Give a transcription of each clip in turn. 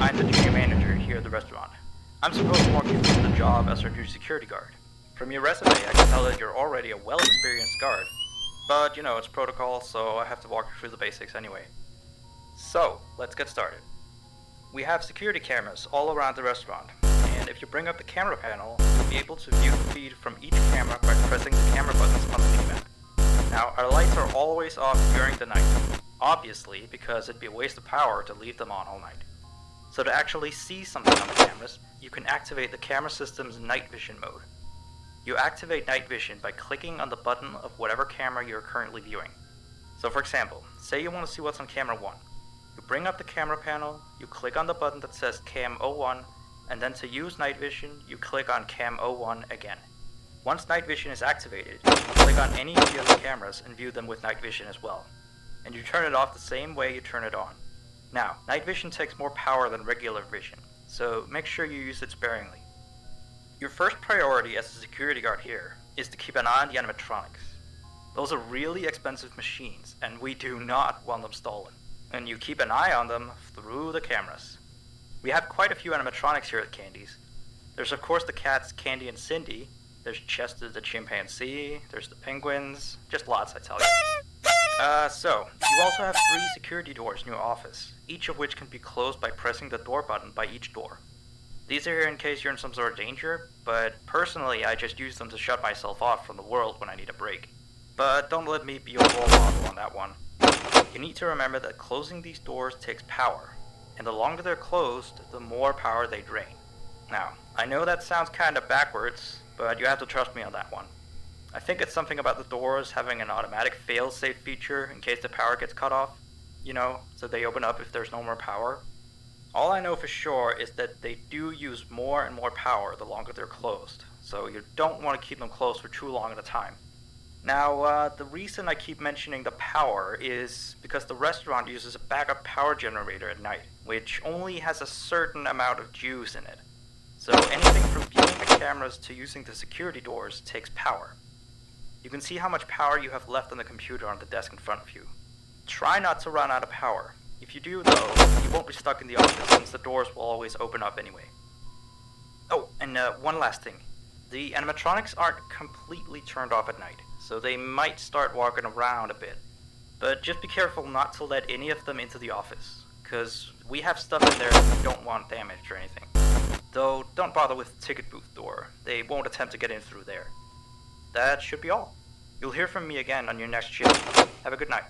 I'm the junior manager here at the restaurant. I'm supposed to walk you through the job as our new security guard. From your resume, I can tell that you're already a well-experienced guard. But, you know, it's protocol, so I have to walk you through the basics anyway. So, let's get started. We have security cameras all around the restaurant, and if you bring up the camera panel, you'll be able to view the feed from each camera by pressing the camera buttons on the minimap. Now, our lights are always off during the night, obviously because it'd be a waste of power to leave them on all night. So to actually see something on the cameras, you can activate the camera system's night vision mode. You activate night vision by clicking on the button of whatever camera you're currently viewing. So for example, say you want to see what's on camera 1. You bring up the camera panel, you click on the button that says Cam 01, and then to use night vision, you click on Cam 01 again. Once night vision is activated, you can click on any of the other cameras and view them with night vision as well. And you turn it off the same way you turn it on. Now, night vision takes more power than regular vision, so make sure you use it sparingly. Your first priority as a security guard here is to keep an eye on the animatronics. Those are really expensive machines, and we do not want them stolen. And you keep an eye on them through the cameras. We have quite a few animatronics here at Candy's. There's of course the cats Candy and Cindy, there's Chester the chimpanzee, there's the penguins, just lots I tell you. So, you also have 3 security doors in your office, each of which can be closed by pressing the door button by each door. These are here in case you're in some sort of danger, but personally I just use them to shut myself off from the world when I need a break. But don't let me be your role model on that one. You need to remember that closing these doors takes power, and the longer they're closed, the more power they drain. Now, I know that sounds kinda backwards, but you have to trust me on that one. I think it's something about the doors having an automatic fail-safe feature in case the power gets cut off, you know, so they open up if there's no more power. All I know for sure is that they do use more and more power the longer they're closed, so you don't want to keep them closed for too long at a time. Now, the reason I keep mentioning the power is because the restaurant uses a backup power generator at night, which only has a certain amount of juice in it. So anything from viewing the cameras to using the security doors takes power. You can see how much power you have left on the computer on the desk in front of you. Try not to run out of power. If you do though, you won't be stuck in the office since the doors will always open up anyway. Oh, and one last thing. The animatronics aren't completely turned off at night, so they might start walking around a bit. But just be careful not to let any of them into the office, cause we have stuff in there that we don't want damaged or anything. Though, don't bother with the ticket booth door. They won't attempt to get in through there. That should be all. You'll hear from me again on your next shift. Have a good night.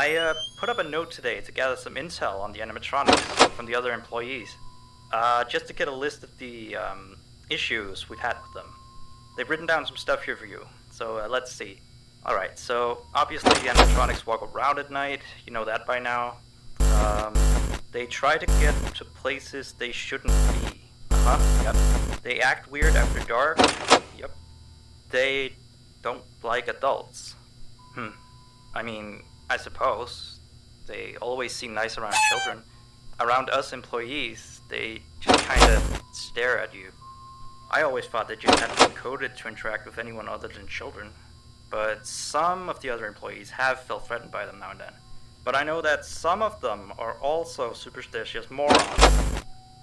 I put up a note today to gather some intel on the animatronics from the other employees, just to get a list of the issues we've had with them. They've written down some stuff here for you, so let's see. Alright, so obviously the animatronics walk around at night, you know that by now. They try to get to places they shouldn't be. Yep. They act weird after dark. Yep. They don't like adults. I mean, I suppose. They always seem nice around children. Around us employees, they just kinda stare at you. I always thought that you had to be coded to interact with anyone other than children. But some of the other employees have felt threatened by them now and then. But I know that some of them are also superstitious morons.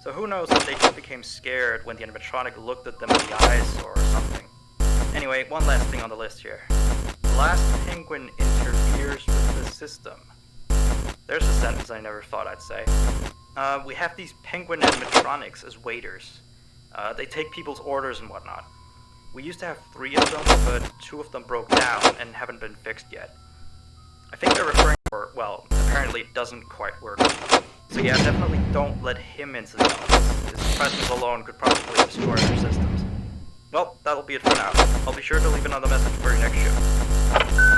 So who knows if they just became scared when the animatronic looked at them in the eyes or something. Anyway, one last thing on the list here. The last penguin interferes with the system. There's a sentence I never thought I'd say. We have these penguin animatronics as waiters. They take people's orders and whatnot. We used to have 3 of them, but 2 of them broke down and haven't been fixed yet. I think they're referring to, well, apparently it doesn't quite work. So yeah, definitely don't let him into the office. His presence alone could probably destroy their systems. Well, that'll be it for now. I'll be sure to leave another message for your next show.